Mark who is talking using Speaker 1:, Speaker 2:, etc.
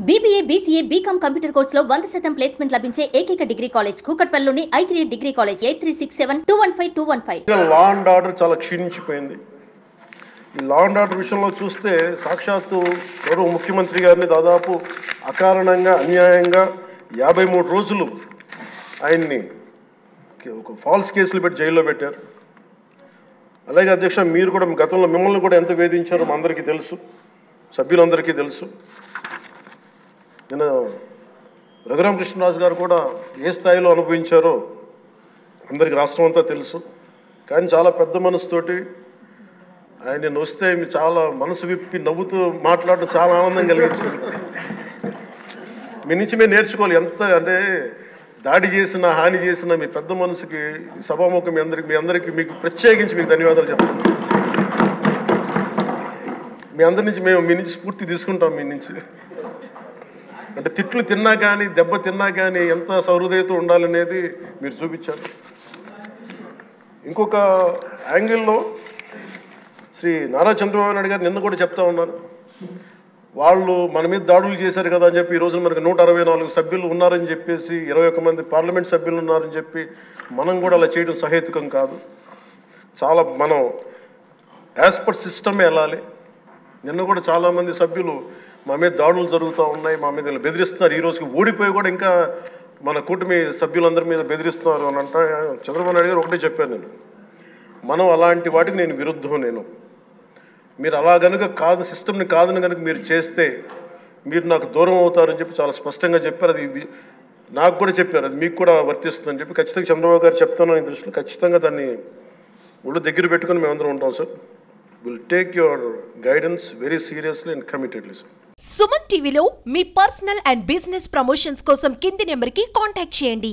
Speaker 1: BBA, BCA, BCom computer కోర్సులో 100% placement లభించే ఏకైక డిగ్రీ కాలేజ్ కూకట్పల్లిలోని I3 degree college 8367215215.
Speaker 2: Law and order చాలా క్షీణించిపోయింది. ఈ లా అండ్ ఆర్డర్ విషయంలో చూస్తే సాక్షాత్తు గౌరవ ముఖ్యమంత్రి గారిని దాదాపు అకారణంగా అన్యాయంగా 53 రోజులు ఆయన్ని ఒక ఫాల్స్ కేసులు పెట్టి జైల్లో పెట్టారు. అలాగే అధ్యక్ష, మీరు కూడా గతంలో మిమ్మల్ని కూడా ఎంత వేధించారో మా అందరికీ తెలుసు, సభ్యులందరికీ తెలుసు. నేను రఘురామకృష్ణరాజు గారు కూడా ఏ స్థాయిలో అనుభవించారో అందరికీ రాష్ట్రం అంతా తెలుసు. కానీ చాలా పెద్ద మనసుతోటి ఆయన వస్తే చాలా మనసు విప్పి నవ్వుతూ మాట్లాడడం చాలా ఆనందం కలిగించింది. మీ నుంచి మేము నేర్చుకోవాలి. ఎంత అంటే దాడి చేసిన హాని చేసిన మీ పెద్ద మనసుకి సభాముఖం మీ అందరికీ మీకు ప్రత్యేకించి మీకు ధన్యవాదాలు చెప్తాను. మీ అందరి నుంచి మీ నుంచి స్ఫూర్తి తీసుకుంటాం. మీ నుంచి అంటే తిట్లు తిన్నా కానీ దెబ్బ తిన్నా కానీ ఎంత సహృదయతో ఉండాలనేది మీరు చూపించారు. ఇంకొక యాంగిల్లో శ్రీ నారా చంద్రబాబు నాయుడు గారు నిన్న కూడా చెప్తా ఉన్నారు, వాళ్ళు మన మీద దాడులు చేశారు కదా అని చెప్పి ఈరోజు మనకు 164 సభ్యులు ఉన్నారని చెప్పేసి 21 మంది పార్లమెంట్ సభ్యులు ఉన్నారని చెప్పి మనం కూడా అలా చేయడం సహేతుకం కాదు. చాలా మనం యాజ్ పర్ సిస్టమే వెళ్ళాలి. నిన్న కూడా చాలామంది సభ్యులు మా మీద దాడులు జరుగుతూ ఉన్నాయి, మా మీద బెదిరిస్తున్నారు, ఈ రోజుకి ఓడిపోయి కూడా ఇంకా మన కూటమి సభ్యులందరి మీద బెదిరిస్తున్నారు అని అంటే చంద్రబాబు నాయుడు గారు ఒకటే చెప్పాను, మనం అలాంటి వాటికి నేను విరుద్ధం. మీరు అలా కనుక కాదు, సిస్టమ్ని కాదని కనుక మీరు చేస్తే మీరు నాకు దూరం అవుతారని చెప్పి చాలా స్పష్టంగా చెప్పారు. అది నాకు కూడా చెప్పారు, అది మీకు కూడా వర్తిస్తుందని చెప్పి ఖచ్చితంగా చంద్రబాబు గారు చెప్తాను. ఈ దృష్టిలో ఖచ్చితంగా దాన్ని ఒళ్ళు దగ్గర పెట్టుకుని మేమందరం ఉంటాం sir. Will take your guidance very seriously and committedly sir.
Speaker 3: Suman టీవీలో మీ పర్సనల్ అండ్ బిజినెస్ ప్రమోషన్స్ కోసం కింది నెంబర్కి కాంటాక్ట్ చేయండి.